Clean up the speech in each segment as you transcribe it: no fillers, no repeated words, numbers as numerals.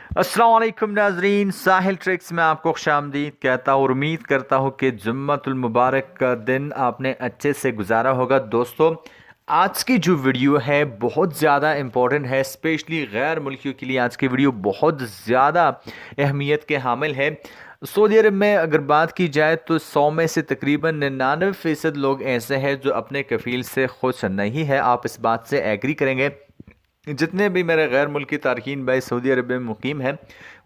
अस्सलाम वालेकुम नाजरीन, साहिल ट्रिक्स में आपको खुशामदीद कहता हूँ। उम्मीद करता हूँ कि जुम्मतुल मुबारक का दिन आपने अच्छे से गुजारा होगा। दोस्तों, आज की जो वीडियो है बहुत ज़्यादा इम्पोर्टेंट है, स्पेशली गैर मुल्कियों के लिए आज की वीडियो बहुत ज़्यादा अहमियत के हामिल है। सऊदी अरब में अगर बात की जाए तो 100 में से तकरीबन 99% लोग ऐसे हैं जो अपने कफील से खुश नहीं है। आप इस बात से एग्री करेंगे। जितने भी मेरे गैर मुल्की तारकीन भाई सऊदी अरब में मुकीम हैं,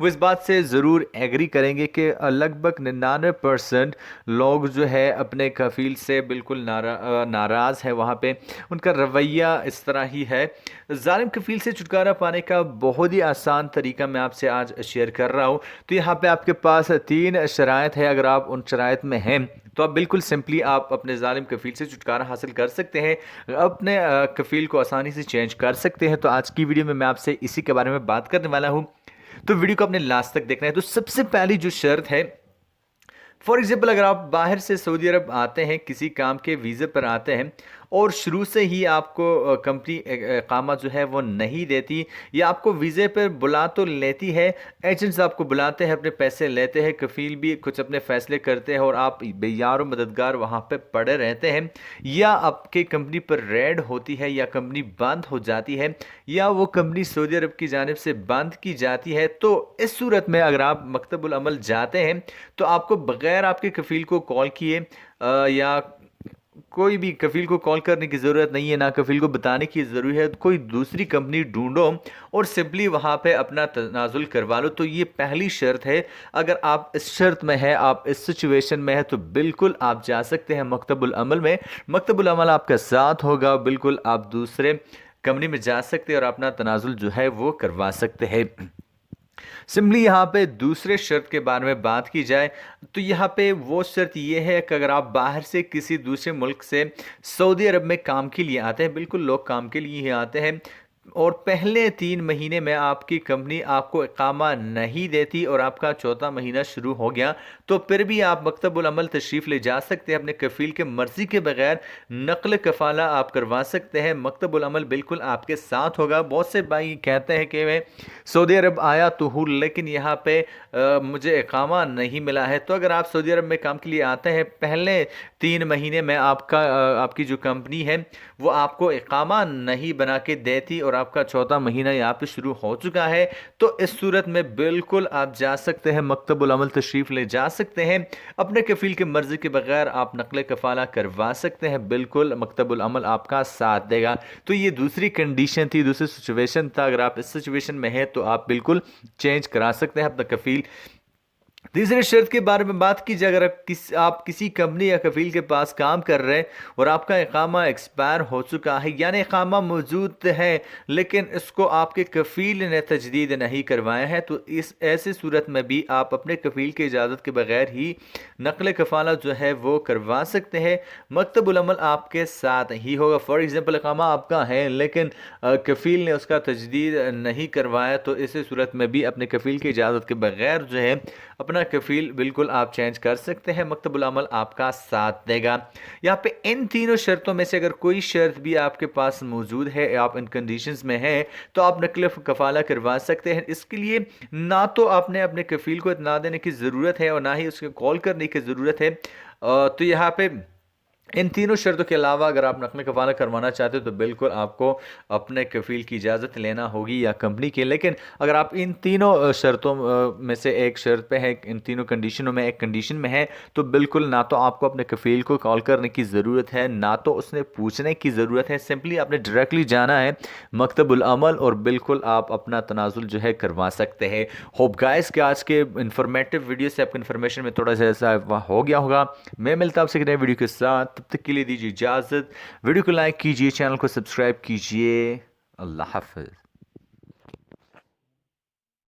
वो इस बात से ज़रूर एग्री करेंगे कि लगभग 99% लोग जो है अपने कफ़ील से बिल्कुल नाराज़ है। वहाँ पे उनका रवैया इस तरह ही है। जालिम कफ़ील से छुटकारा पाने का बहुत ही आसान तरीका मैं आपसे आज शेयर कर रहा हूँ। तो यहाँ पे आपके पास 3 शराइत है। अगर आप उन शराइत में हैं तो आप बिल्कुल सिंपली आप अपने जालिम कफ़ील से छुटकारा हासिल कर सकते हैं, अपने कफ़ील को आसानी से चेंज कर सकते हैं। तो आज की वीडियो में मैं आपसे इसी के बारे में बात करने वाला हूँ, तो वीडियो को अपने लास्ट तक देखना है। तो सबसे पहली जो शर्त है, फॉर एग्जाम्पल अगर आप बाहर से सऊदी अरब आते हैं, किसी काम के वीज़े पर आते हैं और शुरू से ही आपको कंपनी इकामा जो है वो नहीं देती या आपको वीज़े पर बुला तो लेती है, एजेंट्स आपको बुलाते हैं, अपने पैसे लेते हैं, कफ़ील भी कुछ अपने फ़ैसले करते हैं और आप बेयार मददगार वहाँ पे पड़े रहते हैं, या आपके कंपनी पर रेड होती है या कंपनी बंद हो जाती है या वो कंपनी सऊदी अरब की जानिब से बंद की जाती है, तो इस सूरत में अगर आप मकतबुल अमल जाते हैं तो आपको बग़ैर आपके कफ़ील को कॉल किए या कोई भी कफ़ील को कॉल करने की ज़रूरत नहीं है, ना कफ़ील को बताने की ज़रूरत है। कोई दूसरी कंपनी ढूंढो और सिंपली वहाँ पे अपना तनाजुल करवा लो। तो ये पहली शर्त है। अगर आप इस शर्त में है, आप इस सिचुएशन में है, तो बिल्कुल आप जा सकते हैं मकतबुल अमल में। मकतबुल अमल आपका साथ होगा, बिल्कुल आप दूसरे कंपनी में जा सकते हैं और अपना तनाजुल जो है वो करवा सकते हैं। सिंपली यहाँ पे दूसरे शर्त के बारे में बात की जाए तो यहाँ पे वो शर्त ये है कि अगर आप बाहर से किसी दूसरे मुल्क से सऊदी अरब में काम के लिए आते हैं, बिल्कुल लोग काम के लिए ही आते हैं, और पहले 3 महीने में आपकी कंपनी आपको इकामा नहीं देती और आपका चौथा महीना शुरू हो गया, तो फिर भी आप मकतबुल अमल तशरीफ़ ले जा सकते हैं। अपने कफ़ील के मर्ज़ी के बगैर नकल कफ़ाला आप करवा सकते हैं। मकतबुल अमल बिल्कुल आपके साथ होगा। बहुत से भाई कहते हैं कि मैं सऊदी अरब आया तो हूँ लेकिन यहाँ पे मुझे इकामा नहीं मिला है। तो अगर आप सऊदी अरब में काम के लिए आते हैं, पहले 3 महीने में आपकी जो कंपनी है वो आपको इकामा नहीं बना के देती और आपका चौथा महीना यहाँ पे शुरू हो चुका है, तो इस सूरत में बिल्कुल आप जा सकते हैं, मकतबुल अमल तशरीफ़ ले जा सकते हैं। अपने कफ़ील के मर्ज़ी के बगैर आप नकल कफ़ाला करवा सकते हैं, बिल्कुल मकतबुल अमल आपका साथ देगा। तो ये दूसरी कंडीशन थी, दूसरी सिचुएशन था। अगर आप इस सिचुएशन में हैं तो आप बिल्कुल चेंज करा सकते हैं अपना कफ़ील। तीसरे शर्त के बारे में बात कीजिए, अगर आप किसी कंपनी या कफ़ील के पास काम कर रहे हैं और आपका इकामा एक्सपायर हो चुका है, यानी इकामा मौजूद है लेकिन इसको आपके कफ़ील ने तजदीद नहीं करवाया है, तो इस ऐसी सूरत में भी आप अपने कफ़ील की इजाज़त के बगैर ही नकल कफ़ाला जो है वो करवा सकते हैं। मकतबुल अमल आपके साथ ही होगा। फॉर एग्ज़ाम्पल इकामा आपका है लेकिन कफ़ील ने उसका तजदीद नहीं करवाया, तो इसी सूरत में भी अपने कफ़ील की इजाज़त के बगैर जो है अपना कफ़ील बिल्कुल आप चेंज कर सकते हैं। मकतबुल अमल आपका साथ देगा। यहाँ पे इन तीनों शर्तों में से अगर कोई शर्त भी आपके पास मौजूद है, आप इन कंडीशंस में हैं, तो आप नकल कफ़ाला करवा सकते हैं। इसके लिए ना तो आपने अपने कफ़ील को इत्तला देने की ज़रूरत है और ना ही उसको कॉल करने की ज़रूरत है। तो यहाँ पे इन तीनों शर्तों के अलावा अगर आप नकल कफ़ाला करवाना चाहते हो तो बिल्कुल आपको अपने कफ़ील की इजाज़त लेना होगी या कंपनी की। लेकिन अगर आप इन तीनों शर्तों में से एक शर्त पे है, इन तीनों कंडीशनों में एक कंडीशन में है, तो बिल्कुल ना तो आपको अपने कफ़ील को कॉल करने की ज़रूरत है, ना तो उसने पूछने की ज़रूरत है। सिंपली आपने डायरेक्टली जाना है मकतबुल अमल और बिल्कुल आप अपना तनाजुल जो है करवा सकते हैं। होप गाइस कि आज के इंफॉर्मेटिव वीडियो से आपको इन्फॉर्मेशन में थोड़ा सा ऐसा हो गया होगा। मैं मिलता हूँ आपसे नए वीडियो के साथ, तब तक के लिए दीजिए इजाज़त। वीडियो को लाइक कीजिए, चैनल को सब्सक्राइब कीजिए। अल्लाह हाफ़िज़।